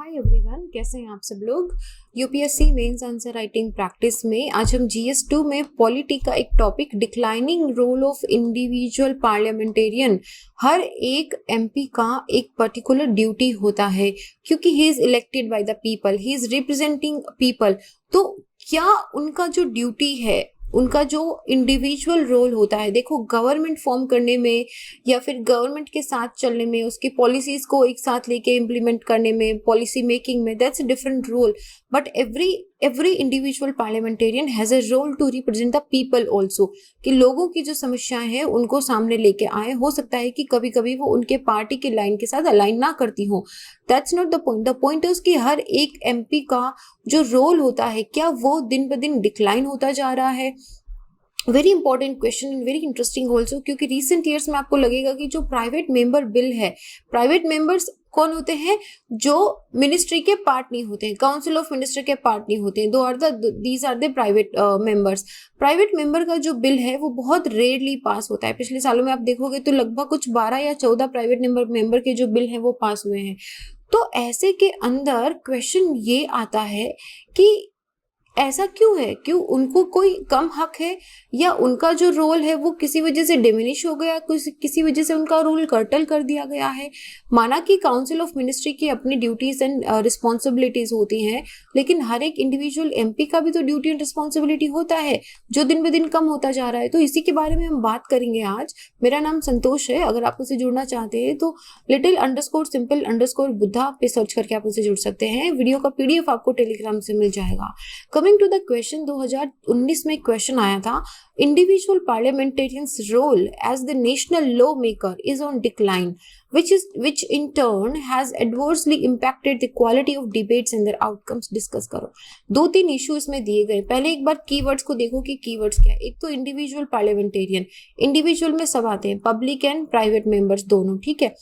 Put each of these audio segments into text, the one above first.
Hi everyone, कैसे हैं आप सब लोग। UPSC mains answer writing practice में आज हम जीएस 2 में पॉलिटी का एक topic declining role of individual parliamentarian. हर एक एमपी का एक पर्टिकुलर ड्यूटी होता है क्योंकि he is elected by the people, he is representing people. तो क्या उनका जो ड्यूटी है, उनका जो इंडिविजुअल रोल होता है, देखो गवर्नमेंट फॉर्म करने में या फिर गवर्नमेंट के साथ चलने में, उसकी पॉलिसीज को एक साथ लेके इम्प्लीमेंट करने में, पॉलिसी मेकिंग में, that's a different role. But every individual parliamentarian has a role to represent the people also, कि लोगों की जो समस्याएं हैं उनको सामने लेके आए। हो सकता है कि कभी कभी वो उनके पार्टी के लाइन के साथ अलाइन ना करती हो, that's not the point. The point is कि हर एक एमपी का जो रोल होता है, क्या वो दिन ब दिन डिक्लाइन होता जा रहा है। Very important question and very interesting also, क्योंकि रिसेंट ईयर्स में आपको लगेगा कि जो प्राइवेट मेंबर बिल है, प्राइवेट मेंबर्स कौन होते हैं, जो मिनिस्ट्री के पार्ट नहीं होते हैं, काउंसिल ऑफ मिनिस्टर के पार्ट नहीं होते हैं, these are the private members. Private member का जो बिल है वो बहुत रेयरली पास होता है। पिछले सालों में आप देखोगे तो लगभग कुछ 12 या 14 प्राइवेट मेंबर के जो बिल हैं वो पास हुए हैं। तो ऐसे के अंदर क्वेश्चन ये आता है कि ऐसा क्यों है, क्यों उनको कोई कम हक है, या उनका जो रोल है वो किसी वजह से डिमिनिश हो गया, किसी वजह से उनका रोल कर्टल कर दिया गया है। माना कि काउंसिल ऑफ मिनिस्ट्री की अपनी ड्यूटीज एंड रिस्पॉन्सिबिलिटीज होती हैं, लेकिन हर एक इंडिविजुअल एमपी का भी तो ड्यूटी एंड रिस्पॉन्सिबिलिटी होता है जो दिन ब दिन कम होता जा रहा है। तो इसी के बारे में हम बात करेंगे आज। मेरा नाम संतोष है, अगर आप मुझसे जुड़ना चाहते हैं तो little_simple_बुद्धा पे सर्च करके आप मुझसे जुड़ सकते हैं। वीडियो का पीडीएफ आपको टेलीग्राम से मिल जाएगा। कमिंग टू द क्वेश्चन, 2019 में क्वेश्चन आया था, individual parliamentarians role as the national law maker is on decline which in turn has adversely impacted the quality of debates and their outcomes। Discuss करो। 2-3 issue इसमें दिए गए। पहले एक बार keywords को देखो कि कीवर्ड्स क्या है। एक तो इंडिविजुअल पार्लियामेंटेरियन, इंडिविजुअल में सब आते हैं, पब्लिक एंड प्राइवेट मेंबर्स दोनों, ठीक है।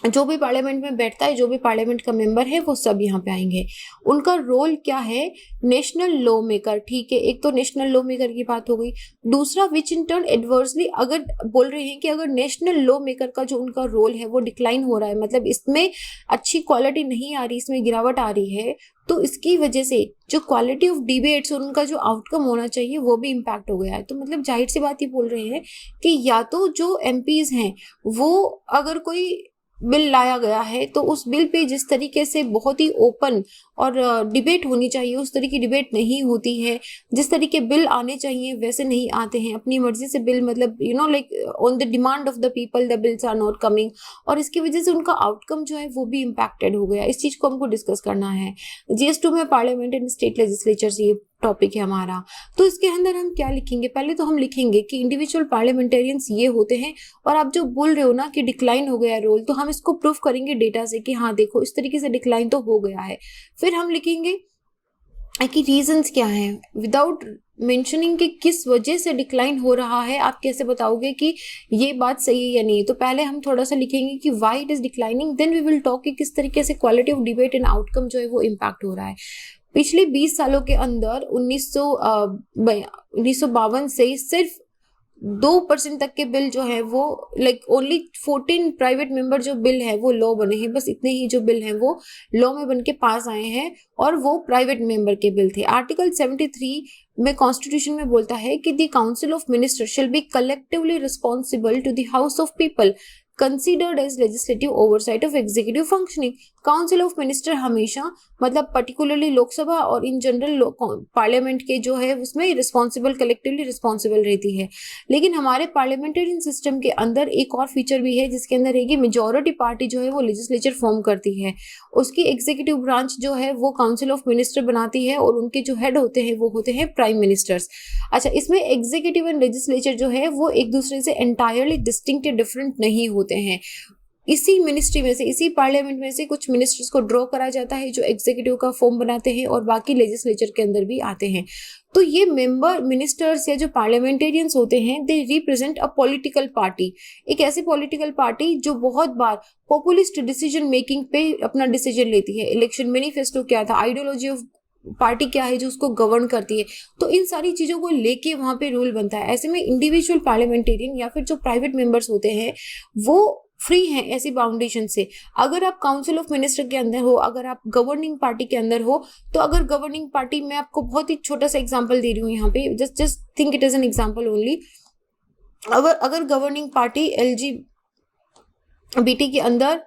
जो भी पार्लियामेंट में बैठता है, जो भी पार्लियामेंट का मेंबर है, वो सब यहाँ पे आएंगे। उनका रोल क्या है, नेशनल लॉ मेकर, ठीक है। एक तो नेशनल लॉ मेकर की बात हो गई। दूसरा विच इन टर्न एडवर्सली, अगर बोल रहे हैं कि अगर नेशनल लॉ मेकर का जो उनका रोल है वो डिक्लाइन हो रहा है, मतलब इसमें अच्छी क्वालिटी नहीं आ रही, इसमें गिरावट आ रही है, तो इसकी वजह से जो क्वालिटी ऑफ डिबेट्स और उनका जो आउटकम होना चाहिए वो भी इम्पैक्ट हो गया है। तो मतलब जाहिर सी बात ये बोल रहे हैं कि या तो जो एमपीज हैं वो, अगर कोई बिल लाया गया है तो उस बिल पे जिस तरीके से बहुत ही ओपन और डिबेट होनी चाहिए उस तरीके की डिबेट नहीं होती है, जिस तरीके बिल आने चाहिए वैसे नहीं आते हैं, अपनी मर्जी से बिल, मतलब like on the demand of the people the bills are not coming, और इसकी वजह से उनका आउटकम जो है वो भी इम्पैक्टेड हो गया। इस चीज को हमको डिस्कस करना है। जीएस 2 में पार्लियामेंट एंड स्टेट लेजिस्लेचर ये टॉपिक है हमारा। तो इसके अंदर हम क्या लिखेंगे, पहले तो हम लिखेंगे कि इंडिविजुअल पार्लियामेंटेरियंस ये होते हैं, और आप जो बोल रहे हो ना कि डिक्लाइन हो गया रोल, तो हम इसको प्रूफ करेंगे डेटा से कि हाँ देखो इस तरीके से डिक्लाइन तो हो गया है। फिर हम लिखेंगे कि रीजंस क्या हैं, विदाउट मेंशनिंग कि किस वजह से डिक्लाइन हो रहा है आप कैसे बताओगे कि ये बात सही है या नहीं। तो पहले हम थोड़ा सा लिखेंगे कि why it is declining, then we will talk कि किस तरीके से quality of debate and outcome जो है वो इम्पैक्ट हो रहा है। पिछले 20 सालों के अंदर 1952 से सिर्फ 2% तक के बिल जो है वो, लाइक ओनली 14 प्राइवेट मेंबर जो बिल है वो लॉ बने हैं, बस इतने ही जो बिल हैं वो लॉ में बन के पास आए हैं, और वो प्राइवेट मेंबर के बिल थे। आर्टिकल 73 में कॉन्स्टिट्यूशन में बोलता है कि the council of minister shall be collectively responsible to the house of people considered as legislative oversight of executive functioning. Council of minister हमेशा, मतलब पर्टिकुलरली लोकसभा और इन जनरल पार्लियामेंट के जो है उसमें रिस्पॉन्सिबल, कलेक्टिवली रिस्पॉन्सिबल रहती है। लेकिन हमारे पार्लियामेंटेरियन सिस्टम के अंदर एक और फीचर भी है जिसके अंदर है कि मेजॉरिटी पार्टी जो है वो लेजिस्लेचर फॉर्म करती है, उसकी एग्जीक्यूटिव ब्रांच जो है वो काउंसिल ऑफ मिनिस्टर बनाती है, और उनके जो हेड होते हैं वो होते हैं प्राइम मिनिस्टर्स। अच्छा, इसमें एग्जीक्यूटिव एंड लेजिस्लेचर जो है वो एक दूसरे से एंटायरली डिस्टिंक्ट या डिफरेंट नहीं होते हैं। इसी मिनिस्ट्री में से, इसी पार्लियामेंट में से कुछ मिनिस्टर्स को ड्रॉ करा जाता है जो एग्जीक्यूटिव का फॉर्म बनाते हैं, और बाकी लेजिस्लेचर के अंदर भी आते हैं। तो ये मेंबर मिनिस्टर्स या जो पार्लियामेंटेरियंस होते हैं, they represent a political party, एक ऐसी पॉलिटिकल पार्टी जो बहुत बार पॉपुलिस्ट डिसीजन मेकिंग पे अपना डिसीजन लेती है। इलेक्शन मैनिफेस्टो क्या था, आइडियोलॉजी ऑफ पार्टी क्या है जो उसको गवर्न करती है, तो इन सारी चीजों को लेके वहां पे रूल बनता है। ऐसे में इंडिविजुअल पार्लियामेंटेरियन या फिर जो प्राइवेट मेंबर्स होते हैं वो फ्री हैं ऐसी फाउंडेशन से। अगर आप काउंसिल ऑफ मिनिस्टर के अंदर हो, अगर आप गवर्निंग पार्टी के अंदर हो, तो अगर गवर्निंग पार्टी, मैं आपको बहुत ही छोटा सा एग्जांपल दे रही हूँ यहाँ पे, just think it is an example only. अगर गवर्निंग पार्टी एलजीबीटी के अंदर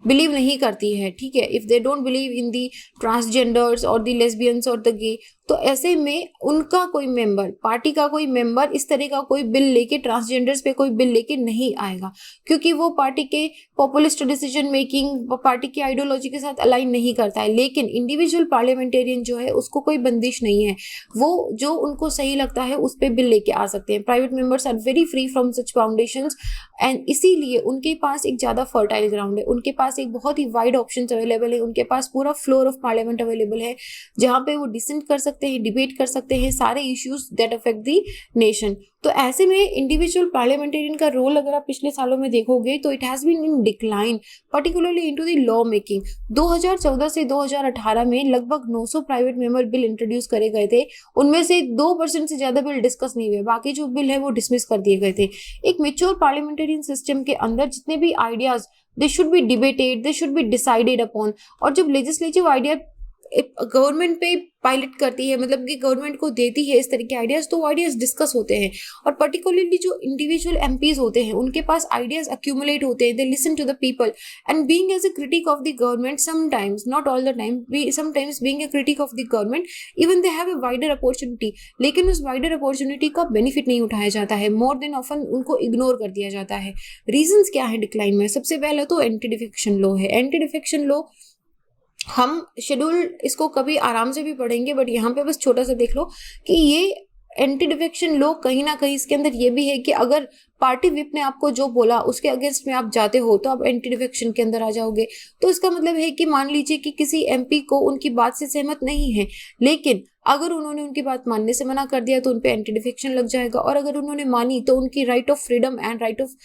बिलीव नहीं करती है, ठीक है, if they don't believe in the transgenders और दी लेस्बियंस और द गे, तो ऐसे में उनका कोई मेंबर, पार्टी का कोई मेंबर इस तरह का कोई बिल लेके, ट्रांसजेंडर्स पे कोई बिल लेके नहीं आएगा, क्योंकि वो पार्टी के पॉपुलिस्ट डिसीजन मेकिंग, पार्टी की आइडियोलॉजी के साथ अलाइन नहीं करता है। लेकिन इंडिविजुअल पार्लियामेंटेरियन जो है उसको कोई बंदिश नहीं है, वो जो उनको सही लगता है उस पर बिल लेके आ सकते हैं। Private members are very free from such foundations, and इसीलिए उनके पास एक ज्यादा फर्टाइल ग्राउंड है, उनके पास एक बहुत ही वाइड ऑप्शंस अवेलेबल है, उनके पास पूरा फ्लोर ऑफ पार्लियामेंट अवेलेबल है, जहां पे वो डिसेंट कर सकते हैं, डिबेट कर सकते हैं सारे issues that affect the nation. तो ऐसे में इंडिविजुअल पार्लियामेंटेरियन का रोल अगर आप पिछले सालों में देखोगे तो it has been in decline, particularly into the law making. 2014 से 2018 में लगभग 900 प्राइवेट मेंबर बिल इंट्रोड्यूस करे गए थे, उनमें से 2% से ज्यादा बिल डिस्कस नहीं हुए, बाकी जो बिल है वो डिसमिस कर दिए गए थे। एक मेच्योर पार्लियामेंटेरियन सिस्टम के अंदर जितने भी ideas, they should be debated, they should be decided upon, और जब लेजिस्लेटिव आइडिया गवर्नमेंट पे पायलट करती है, मतलब कि गवर्नमेंट को देती है इस तरह के आइडियाज, तो आइडियाज डिस्कस होते हैं। और पर्टिकुलरली जो इंडिविजुअल एमपीज होते हैं उनके पास आइडियाज अक्यूमुलेट होते हैं, they listen to the people, and being as a critic of the government sometimes, not all the time, sometimes being a critic of the government, even they have a wider opportunity, लेकिन उस wider opportunity का benefit नहीं उठाया जाता है, more than often उनको ignore कर दिया जाता है। रीजंस क्या है डिक्लाइन में? सबसे पहला तो एंटी डिफेक्शन लॉ है। एंटी डिफेक्शन लॉ हम शेड्यूल इसको कभी आराम से भी पढ़ेंगे, बट यहाँ पे बस छोटा सा देख लो कि ये एंटी डिफेक्शन लॉ कहीं ना कहीं इसके अंदर ये भी है कि अगर पार्टी विप ने आपको जो बोला उसके अगेंस्ट में आप जाते हो तो आप एंटी डिफेक्शन के अंदर आ जाओगे। तो इसका मतलब है कि मान लीजिए कि किसी एमपी को उनकी बात से सहमत नहीं है, लेकिन अगर उन्होंने उनकी बात मानने से मना कर दिया तो उनपे एंटी डिफेक्शन लग जाएगा, और अगर उन्होंने मानी तो उनकी right of freedom and right of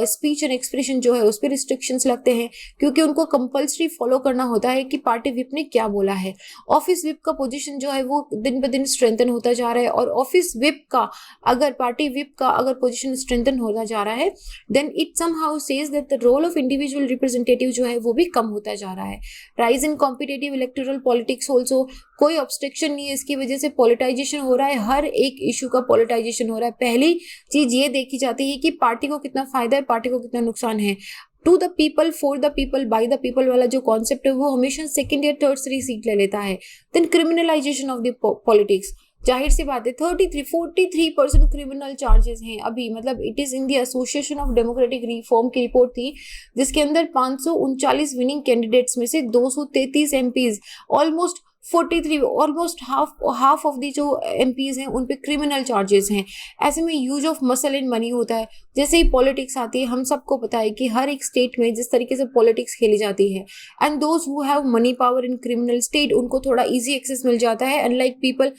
speech and expression जो है उस पर रिस्ट्रिक्शंस लगते हैं, क्योंकि उनको कंपल्सरी फॉलो करना होता है कि पार्टी विप ने क्या बोला है। ऑफिस विप का पोजीशन जो है वो दिन ब दिन स्ट्रेंथन होता जा रहा है, और ऑफिस विप का अगर पार्टी विप का अगर पोजीशन स्ट्रेंथन होता जा रहा है, then it somehow says that the role of individual representative जो है वो भी कम होता जा रहा है। Rise in competitive electoral politics also, कोई ऑब्स्ट्रक्शन नहीं है इसकी वजह से पॉलिटाइजेशन हो रहा है, हर एक इशू का पॉलिटाइजेशन हो रहा है। पहली चीज ये देखी जाती है कि पार्टी को कितना फायदा है, पार्टी को कितना नुकसान है। To the people, for the people, by the people वाला जो कॉन्सेप्ट है वो हमेशा सेकंड या थर्ड सीट ले लेता है। Then criminalisation of the politics, जाहिर सी बात है 43% क्रिमिनल चार्जेस हैं अभी, मतलब it is in the association of democratic reform की रिपोर्ट थी, जिसके अंदर 539 विनिंग कैंडिडेट्स में से 233 MPs, almost 43, almost half of the जो एमपीज हैं उन पे क्रिमिनल चार्जेस हैं। ऐसे में use of muscle and money होता है। जैसे ही पॉलिटिक्स आती है, हम सबको पता है कि हर एक स्टेट में जिस तरीके से पॉलिटिक्स खेली जाती है, and those who have money power in criminal state उनको थोड़ा इजी एक्सेस मिल जाता है, unlike people,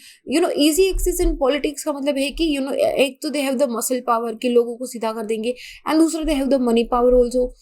easy access in politics का मतलब है कि एक तो they have the muscle power कि लोगों को सीधा कर देंगे, एंड दूसरा they have the money power also,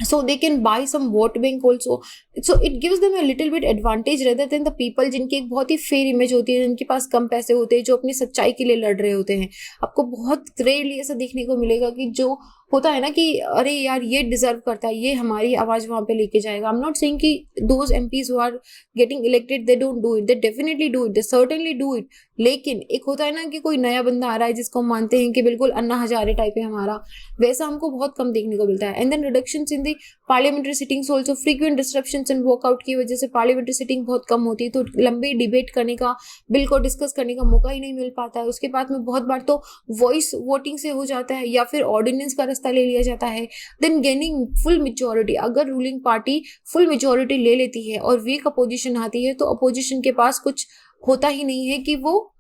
so they can buy some vote bank also, so it gives them a little bit advantage rather than the people जिनकी एक बहुत ही फेयर इमेज होती है, जिनके पास कम पैसे होते हैं, जो अपनी सच्चाई के लिए लड़ रहे होते हैं। आपको बहुत रेयरली ऐसा देखने को मिलेगा कि जो होता है ना कि अरे यार ये डिजर्व करता है, ये हमारी आवाज वहां पे लेके जाएगा। आई एम नॉट सेइंग कि those MPs who are getting elected they don't do it, they definitely do it, they certainly do it. लेकिन एक होता है ना कि कोई नया बंदा आ रहा है जिसको हम मानते हैं कि बिल्कुल अन्ना हजारे टाइप है हमारा, वैसा हमको बहुत कम देखने को मिलता है। And then reductions in the parliamentary sittings also, frequent disruptions and walkout की वजह से पार्लियामेंट्री सिटिंग बहुत कम होती है, तो लंबे डिबेट करने का, बिल को डिस्कस करने का मौका ही नहीं मिल पाता है। उसके बाद में बहुत बार तो वॉइस वोटिंग से हो जाता है या फिर ऑर्डिनेंस का रास्ता ले लिया जाता है। देन गेनिंग फुल मेजोरिटी, अगर रूलिंग पार्टी फुल मेजोरिटी ले लेती है और वीक अपोजिशन आती है, तो अपोजिशन के पास कुछ होता ही नहीं है कि वो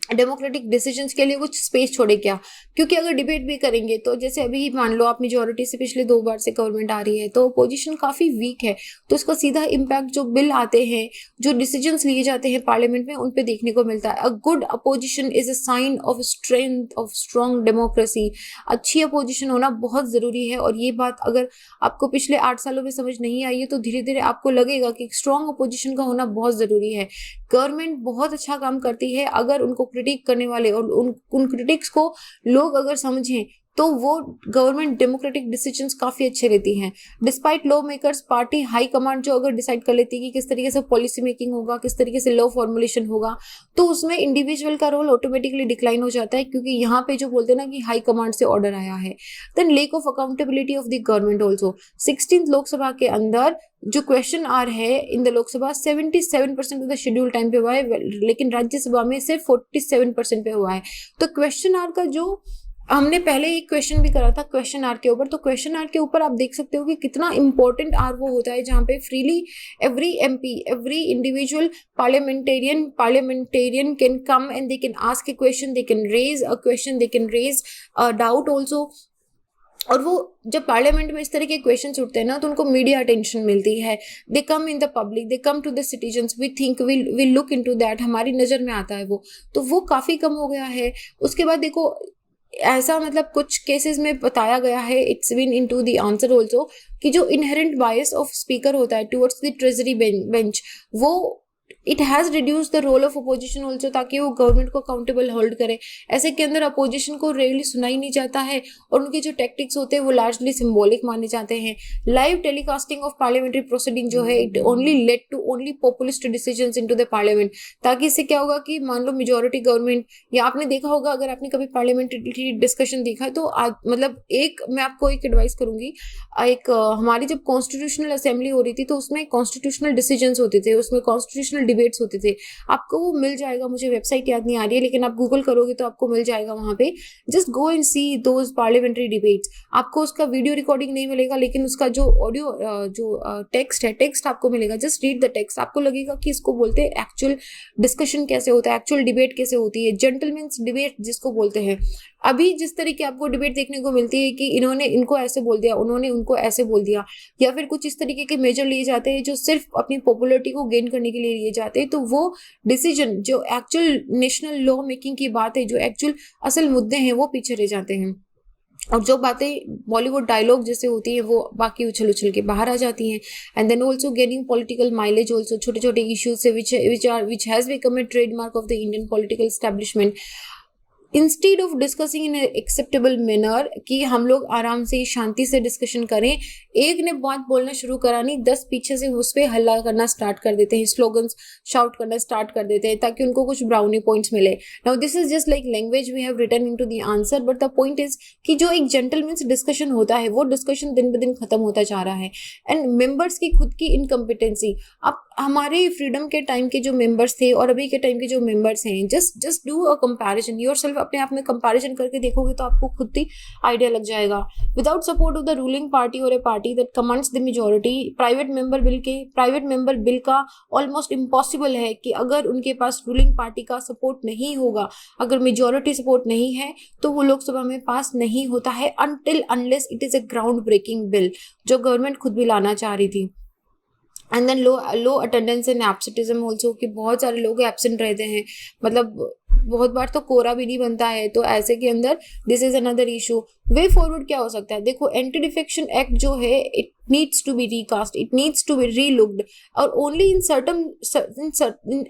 डेमोक्रेटिक डिसीजंस के लिए कुछ स्पेस छोड़े क्या। क्योंकि अगर डिबेट भी करेंगे तो जैसे अभी मान लो आप मेजोरिटी से पिछले 2 बार से गवर्नमेंट आ रही है, तो अपोजिशन काफी वीक है, तो इसका सीधा इम्पैक्ट जो बिल आते हैं, जो डिसीजंस लिए जाते हैं पार्लियामेंट में, उन पे देखने को मिलता है। A good opposition is a sign of strength of strong democracy. अच्छी अपोजिशन होना बहुत जरूरी है, और ये बात अगर आपको पिछले 8 सालों में समझ नहीं आई है तो धीरे धीरे आपको लगेगा कि स्ट्रॉन्ग अपोजिशन का होना बहुत जरूरी है। गवर्नमेंट बहुत अच्छा काम करती है अगर उनको क्रिटिक करने वाले और उन क्रिटिक्स को लोग अगर समझें तो वो गवर्नमेंट डेमोक्रेटिक डिसीजंस काफी अच्छे लेती हैं। Despite law makers, party high command जो अगर डिसाइड कर लेती है कि किस तरीके से पॉलिसी मेकिंग होगा, किस तरीके से लॉ फॉर्मुलेशन होगा, तो उसमें इंडिविजुअल का रोल ऑटोमेटिकली डिक्लाइन हो जाता है, क्योंकि यहाँ पे जो बोलते हैं ना कि हाई कमांड से ऑर्डर आया है। Then lack of accountability of the government also. 16th Lok Sabha के अंदर जो क्वेश्चन आ रहे हैं in the Lok Sabha 77% of the schedule time पे हुआ है, लेकिन राज्यसभा में सिर्फ 47% पे हुआ है। तो क्वेश्चन आर का जो हमने पहले एक क्वेश्चन भी करा था क्वेश्चन आर के ऊपर, तो क्वेश्चन आर के ऊपर आप देख सकते हो कि कितना इंपॉर्टेंट आर वो होता है, जहाँ पे freely every MP, every individual parliamentarian can come and they can ask a question, they can raise a question, they can raise a doubt also. और वो जब पार्लियामेंट में इस तरह के क्वेश्चन उठते हैं ना, तो उनको मीडिया अटेंशन मिलती है, they come in the public, they come to the citizens, we think we look into that, हमारी नजर में आता है वो, तो वो काफी कम हो गया है। उसके बाद देखो ऐसा मतलब कुछ केसेस में बताया गया है, it's been into the answer also, कि जो इनहेरेंट बायस ऑफ स्पीकर होता है टुवर्ड्स द ट्रेजरी बेंच, वो it has reduce the role of opposition also, ताकि वो गवर्नमेंट को अकाउंटेबल होल्ड करे। ऐसे के अंदर अपोजिशन को रेयरली सुना ही नहीं जाता है, और उनके जो टैक्टिक्स होते हैं वो लार्जली सिंबॉलिक माने जाते हैं। Live telecasting of parliamentary proceeding जो है, it only lead to only populist decisions into the parliament, ताकि इससे क्या होगा कि मान लो मेजोरिटी गवर्नमेंट, या आपने देखा होगा अगर आपने कभी पार्लियामेंट्री डिस्कशन देखा है, तो मतलब एक मैं आपको एक एडवाइस करूंगी, एक हमारी जब कॉन्स्टिट्यूशनल असेंबली हो रही थी, तो उसमें कॉन्स्टिट्यूशनल डिसीजंस होते थे, उसमें कॉन्स्टिट्यूशनल डिबेट्स होते थे, आपको वो मिल जाएगा, मुझे वेबसाइट याद नहीं आ रही है, लेकिन आप गूगल करोगे तो आपको मिल जाएगा वहां पे। Just go and C those parliamentary debates. आपको उसका वीडियो रिकॉर्डिंग नहीं मिलेगा, लेकिन उसका जो ऑडियो जो टेक्स्ट है, टेक्स्ट आपको मिलेगा। जस्ट रीड द टेक्स्ट, आपको लगेगा कि इसको बोलते हैं एक्चुअल डिस्कशन कैसे होता है, एक्चुअल डिबेट कैसे होती है, जेंटलमैन्स डिबेट जिसको बोलते हैं। अभी जिस तरीके आपको डिबेट देखने को मिलती है कि इन्होंने इनको ऐसे बोल दिया, उन्होंने उनको ऐसे बोल दिया, या फिर कुछ इस तरीके के मेजर लिए जाते हैं जो सिर्फ अपनी पॉपुलैरिटी को गेन करने के लिए लिए जाते हैं, तो वो डिसीजन जो एक्चुअल नेशनल लॉ मेकिंग की बात है, जो एक्चुअल असल मुद्दे हैं, वो पीछे रह जाते हैं। और जो बातें बॉलीवुड डायलॉग जैसे होती है, वो बाकी उछल उछल के बाहर आ जाती हैं। And then also gaining political mileage also, छोटे छोटे इश्यूज से which has become a trademark of the Indian political establishment. Instead of discussing in acceptable manner, कि हम लोग आराम से शांति से डिस्कशन करें, एक ने बात बोलना शुरू करा नहीं, 10 पीछे से उस पर हल्ला करना स्टार्ट कर देते हैं, स्लोगन्स शाउट करना स्टार्ट कर देते हैं, ताकि उनको कुछ ब्राउनी पॉइंट्स मिले। Now this is just like language we have written into the answer, but the point is कि जो एक जेंटलमैन्स डिस्कशन होता है, वो डिस्कशन दिन ब दिन खत्म होता जा रहा है। एंड मेंबर्स की खुद की इनकम्पिटेंसी, अब हमारे फ्रीडम के टाइम के जो मेंबर्स थे और अभी के टाइम के जो मेंबर्स हैं, just do a comparison yourself, अपने आप में कंपैरिजन करके देखोगे तो आपको खुद ही आइडिया लग जाएगा। Without support of the ruling party और a party that commands the majority, private member bill का ऑलमोस्ट इम्पॉसिबल है कि अगर उनके पास रूलिंग पार्टी का सपोर्ट नहीं होगा, अगर मेजॉरिटी सपोर्ट नहीं है, तो वो लोकसभा में पास नहीं होता है, until unless it is a ground breaking bill, जो गवर्नमेंट खुद भी लाना चाह रही थी। And then low attendance and absenteeism also, कि बहुत सारे लोग एब्सेंट रहते हैं, मतलब बहुत बार तो कोरा भी नहीं बनता है, तो ऐसे के अंदर this is another issue. Way forward क्या हो सकता है, देखो एंटी डिफेक्शन एक्ट जो है, it needs to be recast, it needs to be relooked, और only in certain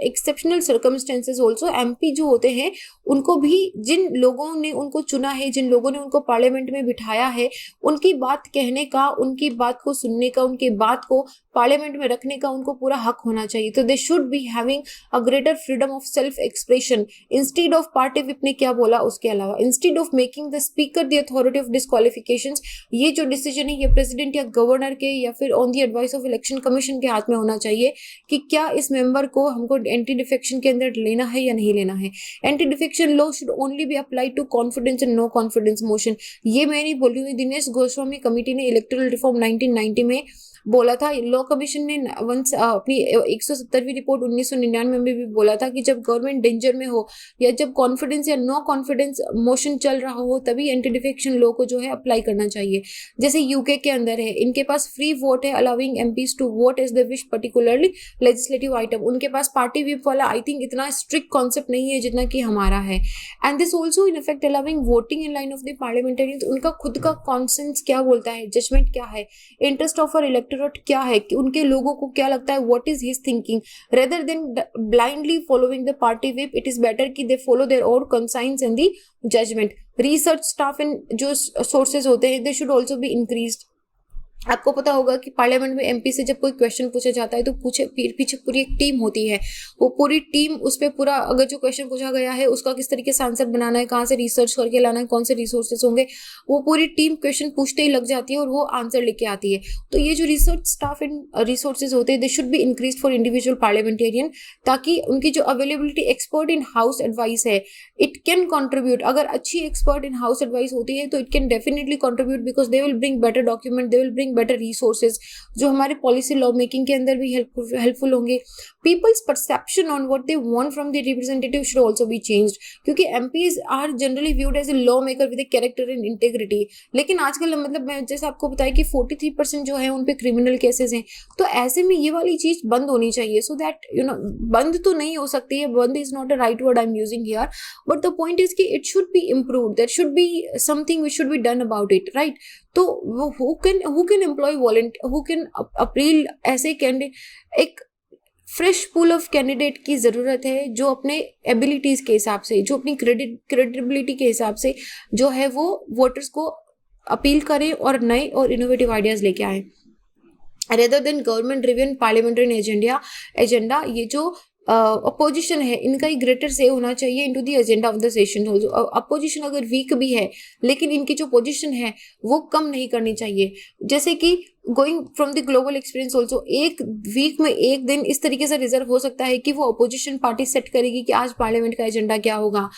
exceptional circumstances also MP जो होते हैं, उनको भी, जिन लोगों ने उनको चुना है, जिन लोगों ने उनको पार्लियामेंट में बिठाया है, उनकी बात कहने का, उनकी बात को सुनने का, उनकी बात को पार्लियामेंट में रखने का उनको पूरा हक होना चाहिए। तो they should be having a greater freedom of self expression, instead of party whip ने क्या बोला उसके अलावा, instead of making the speaker the authority of disqualification, ये जो डिसीजन है ये प्रेसिडेंट या गवर्नर के या फिर on the advice of election commission के हाथ में होना चाहिए कि क्या इस मेंबर को हमको एंटी डिफेक्शन के अंदर लेना है या नहीं लेना है। Anti defection law should only be apply to confidence and no confidence motion, ये मैं नहीं बोल रही हूँ, दिनेश गोस्वामी कमेटी ने इलेक्टोरल रिफॉर्म 1990 में बोला था। लॉ कमीशन ने वंस अपनी 170वीं रिपोर्ट 1999 में भी बोला था कि जब गवर्नमेंट डेंजर में हो या जब कॉन्फिडेंस या नो कॉन्फिडेंस मोशन चल रहा हो, तभी एंटी डिफेक्शन लॉ को जो है अप्लाई करना चाहिए। जैसे यूके के अंदर है, इनके पास फ्री वोट है, allowing MPs to vote as the wish particularly legislative item. उनके पास पार्टी व्हिप वाला आई थिंक इतना स्ट्रिक्ट कॉन्सेप्ट नहीं है जितना कि हमारा है। And this also in effect allowing voting in line of the parliamentarians, उनका खुद का कॉन्सेंस क्या बोलता है, जजमेंट क्या है, interest of uh electoral electorate क्या है, कि उनके लोगों को क्या लगता है, what is his thinking, rather than blindly following the party whip, it is better कि they follow their own conscience and the judgement. Research staff इन जो सोर्सेज होते हैं, they should also be increased. आपको पता होगा कि पार्लियामेंट में एमपी से जब कोई क्वेश्चन पूछा जाता है तो पीछे पूरी एक टीम होती है, वो पूरी टीम उस पर पूरा, अगर जो क्वेश्चन पूछा गया है उसका किस तरीके से आंसर बनाना है, कहाँ से रिसर्च करके लाना है, कौन से रिसोर्सेज होंगे, वो पूरी टीम क्वेश्चन पूछते ही लग जाती है और वो आंसर लेके आती है। तो ये जो रिसर्च स्टाफ एंड रिसोर्सेज होते हैं, they should be increase for individual parliamentarian, ताकि उनकी जो availability expert in house advice है, इट कैन कॉन्ट्रीब्यूट। अगर अच्छी एक्सपर्ट इन हाउस एडवाइस होती है तो it can definitely contribute, because they will bring better document, they will bring better resources जो हमारे पॉलिसी लॉ मेकिंग के अंदर भी हेल्पफुल होंगे। People's perception on what they want from the representative should also be changed, क्योंकि MPs are generally viewed as a lawmaker with a character and integrity. लेकिन आजकल मतलब मैं जैसे आपको बताया कि 43% जो है उन पे क्रिमिनल केसेस हैं, तो ऐसे में ये वाली चीज बंद होनी चाहिए, सो दैट यू नो, बंद तो नहीं हो सकती है, बंद is not a right word I am using here, but the point is कि it should be improved, there should be something which should be done about it, right. तो who can employ volunteer, who can appeal, ऐसे candidate, एक fresh pool of candidate की जरूरत है जो अपने abilities के हिसाब से, जो अपनी क्रेडिबिलिटी के हिसाब से जो है वो वोटर्स को अपील करें और नए और इनोवेटिव आइडियाज लेके आए, rather than government driven parliamentary agenda. ये जो अपोजिशन है इनका ही ग्रेटर से होना चाहिए into the agenda of the session. Opposition अगर वीक भी है लेकिन इनकी जो पोजीशन है वो कम नहीं करनी चाहिए। जैसे कि going from the global experience also, एक वीक में एक दिन इस तरीके से रिजर्व हो सकता है कि वो अपोजिशन पार्टी सेट करेगी कि आज पार्लियामेंट का एजेंडा क्या होगा।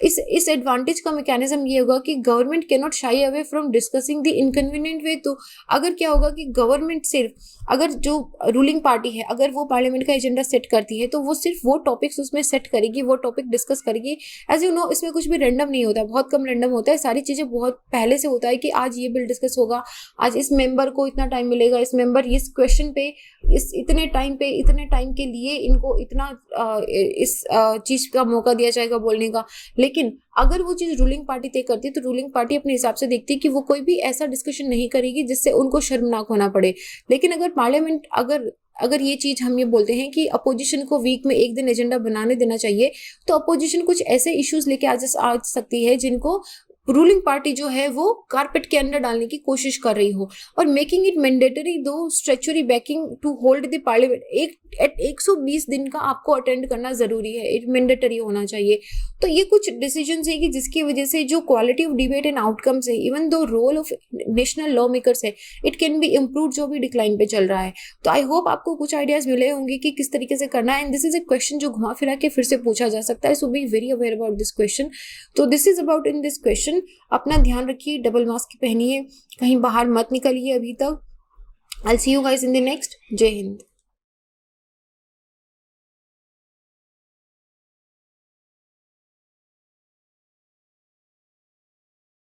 इस एडवांटेज का मैकेनिज्म ये होगा कि government can not shy away from discussing the inconvenient way. तो अगर क्या होगा कि गवर्नमेंट सिर्फ, अगर जो रूलिंग पार्टी है अगर वो पार्लियामेंट का एजेंडा सेट करती है तो वो सिर्फ वो टॉपिक्स उसमें सेट करेगी, वो टॉपिक डिस्कस करेगी। एज यू नो, इसमें कुछ भी रैंडम नहीं होता, बहुत कम रैंडम होता है, सारी चीजें बहुत पहले से होता है कि आज ये बिल डिस्कस होगा, आज इस मेंबर को इतना टाइम मिलेगा, इस मेंबर इस क्वेश्चन पे इस इतने टाइम के लिए इनको इतना इस चीज का मौका दिया जाएगा बोलने का। लेकिन अगर वो चीज रूलिंग पार्टी तय करती है तो रूलिंग पार्टी अपने हिसाब से देखती है कि वो कोई भी ऐसा डिस्कशन नहीं करेगी जिससे उनको शर्मनाक होना पड़े। लेकिन अगर पार्लियामेंट, अगर ये चीज हम ये बोलते हैं कि अपोजिशन को वीक में एक दिन एजेंडा बनाने देना चाहिए, तो अपोजिशन कुछ ऐसे इश्यूज लेके आ सकती है जिनको रूलिंग पार्टी जो है वो कारपेट के अंदर डालने की कोशिश कर रही हो, और making it mandatory though statutory backing to hold the Parliament. 120 दिन का आपको अटेंड करना जरूरी है, इट मैंडेटरी होना चाहिए। तो ये कुछ डिसीजंस है कि जिसकी वजह से जो quality of debate and outcomes है, even though role of national lawmakers है, इट कैन बी इम्प्रूव, जो भी डिक्लाइन पे चल रहा है। तो आई होप आपको कुछ आइडियाज मिले होंगे कि किस तरीके से करना है। And this is a question जो घुमा फिरा के फिर से पूछा जा सकता है, so be very aware about this question. तो this is about in this question. अपना ध्यान रखिए, डबल मास्क पहनिए, कहीं बाहर मत निकलिए अभी तक। I will see you guys in the next. जय हिंद।